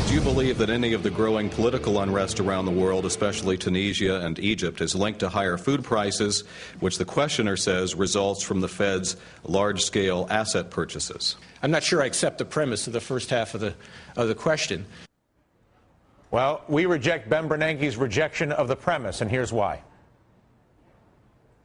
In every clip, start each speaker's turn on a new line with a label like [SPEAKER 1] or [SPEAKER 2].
[SPEAKER 1] Do you believe that any of the growing political unrest around the world, especially Tunisia and Egypt, is linked to higher food prices, which the questioner says results from the Fed's large-scale asset purchases?
[SPEAKER 2] I'm not sure I accept the premise of the first half of the question.
[SPEAKER 3] Well, we reject Ben Bernanke's rejection of the premise, and here's why.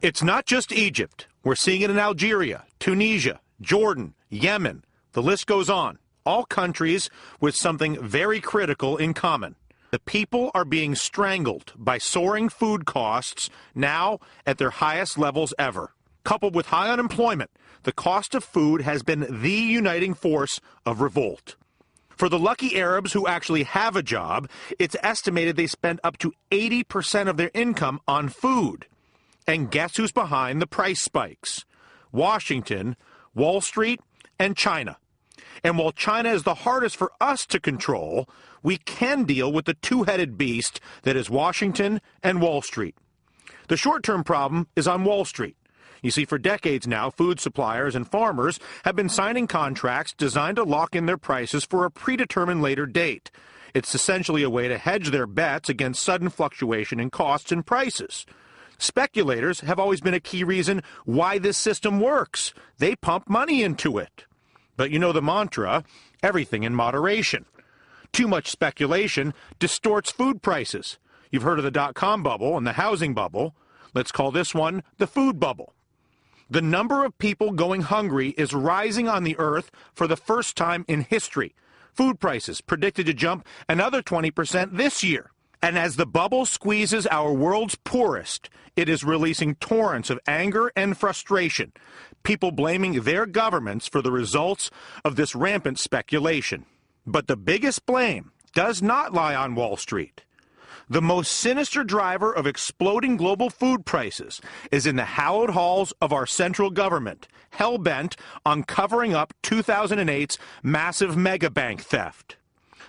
[SPEAKER 4] It's not just Egypt. We're seeing it in Algeria, Tunisia, Jordan, Yemen. The list goes on. All countries with something very critical in common. The people are being strangled by soaring food costs now at their highest levels ever. Coupled with high unemployment, the cost of food has been the uniting force of revolt. For the lucky Arabs who actually have a job, it's estimated they spend up to 80% of their income on food. And guess who's behind the price spikes? Washington, Wall Street, and China. And while China is the hardest for us to control, we can deal with the two-headed beast that is Washington and Wall Street. The short-term problem is on Wall Street. You see, for decades now, food suppliers and farmers have been signing contracts designed to lock in their prices for a predetermined later date. It's essentially a way to hedge their bets against sudden fluctuation in costs and prices. Speculators have always been a key reason why this system works. They pump money into it. But you know the mantra, everything in moderation. Too much speculation distorts food prices. You've heard of the dot-com bubble and the housing bubble. Let's call this one the food bubble. The number of people going hungry is rising on the earth for the first time in history. Food prices predicted to jump another 20% this year. And as the bubble squeezes our world's poorest, it is releasing torrents of anger and frustration, people blaming their governments for the results of this rampant speculation. But the biggest blame does not lie on Wall Street. The most sinister driver of exploding global food prices is in the hallowed halls of our central government, hell-bent on covering up 2008's massive megabank theft.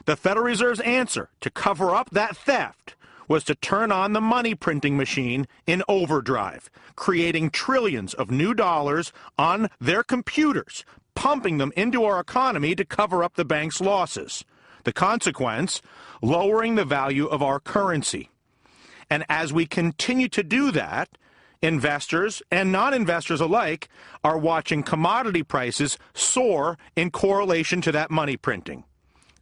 [SPEAKER 4] The Federal Reserve's answer to cover up that theft was to turn on the money printing machine in overdrive, creating trillions of new dollars on their computers, pumping them into our economy to cover up the bank's losses. The consequence, lowering the value of our currency. And as we continue to do that, investors and non-investors alike are watching commodity prices soar in correlation to that money printing.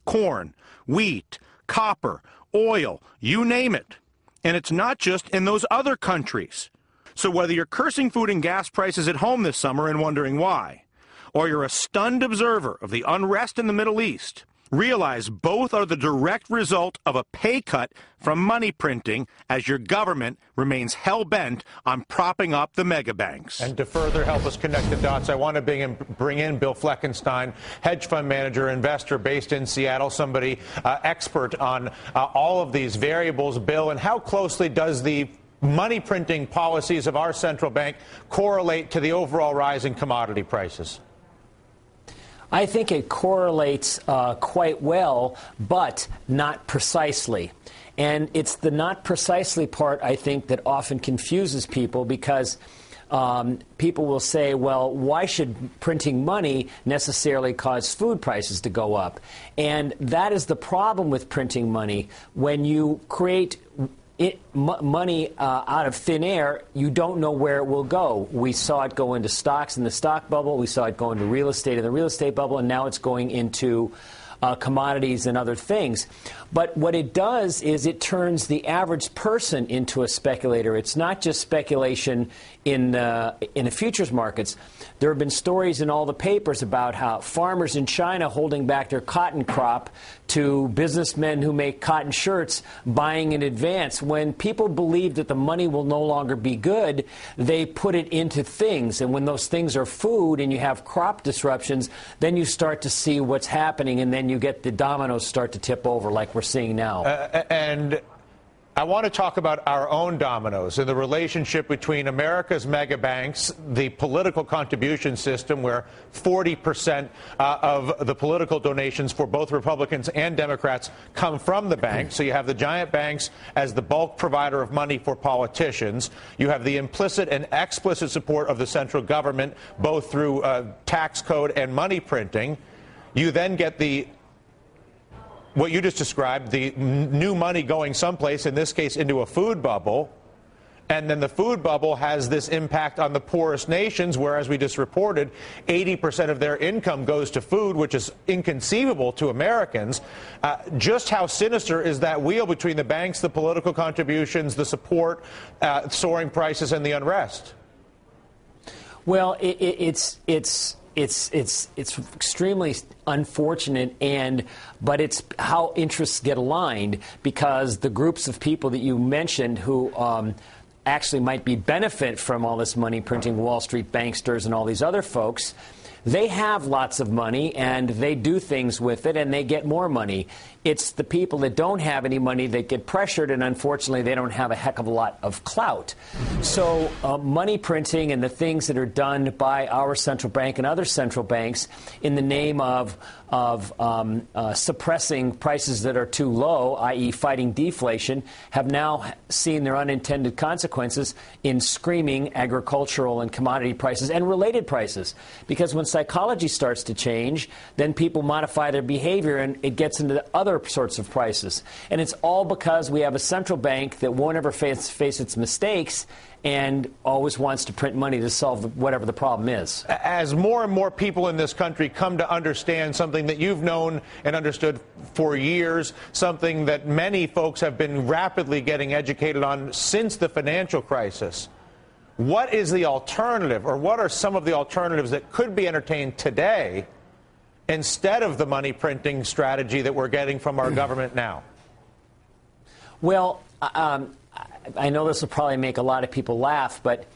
[SPEAKER 4] Corn, wheat, copper, oil, you name it. And it's not just in those other countries. So whether you're cursing food and gas prices at home this summer and wondering why, or you're a stunned observer of the unrest in the Middle East, realize both are the direct result of a pay cut from money printing as your government remains hell-bent on propping up the mega banks.
[SPEAKER 3] And to further help us connect the dots, I want to bring in Bill Fleckenstein, hedge fund manager, investor based in Seattle, somebody expert on all of these variables. Bill, and how closely does the money printing policies of our central bank correlate to the overall rise in commodity prices?
[SPEAKER 5] I think it correlates quite well, but not precisely. And it's the not precisely part, I think, that often confuses people because people will say, well, why should printing money necessarily cause food prices to go up? And that is the problem with printing money. When you create money out of thin air, you don't know where it will go. We saw it go into stocks in the stock bubble. We saw it go into real estate in the real estate bubble, and now it's going into commodities and other things. But what it does is it turns the average person into a speculator. It's not just speculation in the futures markets. There have been stories in all the papers about how farmers in China holding back their cotton crop to businessmen who make cotton shirts buying in advance. When people believe that the money will no longer be good, they put it into things. And when those things are food and you have crop disruptions, then you start to see what's happening, and then you get the dominoes start to tip over like we're seeing now.
[SPEAKER 3] And I want to talk about our own dominoes and the relationship between America's mega banks, the political contribution system, where 40% of the political donations for both Republicans and Democrats come from the bank. So you have the giant banks as the bulk provider of money for politicians. You have the implicit and explicit support of the central government, both through tax code and money printing. You then get the what you just described, the new money going someplace, in this case into a food bubble, and then the food bubble has this impact on the poorest nations, where, as we just reported, 80% of their income goes to food, which is inconceivable to Americans. Just how sinister is that wheel between the banks, the political contributions, the support, soaring prices, and the unrest?
[SPEAKER 5] Well, it's extremely unfortunate, but it's how interests get aligned, because the groups of people that you mentioned who actually might be benefit from all this money printing, Wall Street banksters and all these other folks, they have lots of money and they do things with it and they get more money. It's the people that don't have any money that get pressured, and unfortunately they don't have a heck of a lot of clout. So money printing and the things that are done by our central bank and other central banks in the name of suppressing prices that are too low, i.e. fighting deflation, have now seen their unintended consequences in screaming agricultural and commodity prices and related prices. Because when psychology starts to change, then people modify their behavior and it gets into the other sorts of prices. And it's all because we have a central bank that won't ever face its mistakes and always wants to print money to solve whatever the problem is.
[SPEAKER 3] As more and more people in this country come to understand something that you've known and understood for years, something that many folks have been rapidly getting educated on since the financial crisis, what is the alternative, or what are some of the alternatives that could be entertained today instead of the money printing strategy that we're getting from our government now?
[SPEAKER 5] Well, I know this will probably make a lot of people laugh, but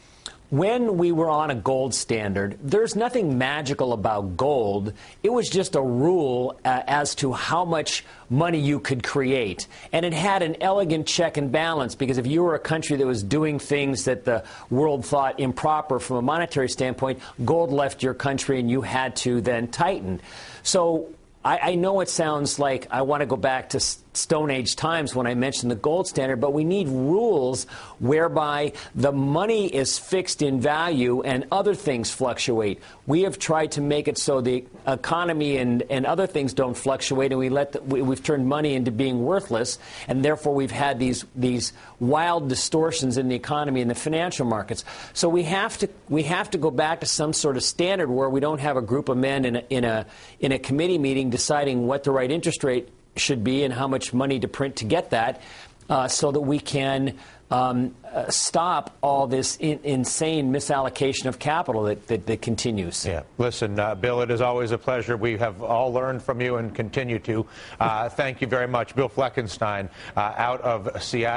[SPEAKER 5] when we were on a gold standard, there's nothing magical about gold. It was just a rule as to how much money you could create. And it had an elegant check and balance, because if you were a country that was doing things that the world thought improper from a monetary standpoint, gold left your country and you had to then tighten. So I know it sounds like I want to go back to Stone Age times when I mentioned the gold standard, but we need rules whereby the money is fixed in value and other things fluctuate. We have tried to make it so the economy and other things don't fluctuate, and we've turned money into being worthless, and therefore we've had these wild distortions in the economy and the financial markets. So we have to go back to some sort of standard where we don't have a group of men in a committee meeting deciding what the right interest rate should be and how much money to print to get that, so that we can stop all this insane misallocation of capital that continues.
[SPEAKER 3] Yeah. Listen, Bill, it is always a pleasure. We have all learned from you and continue to. Thank you very much. Bill Fleckenstein, out of Seattle.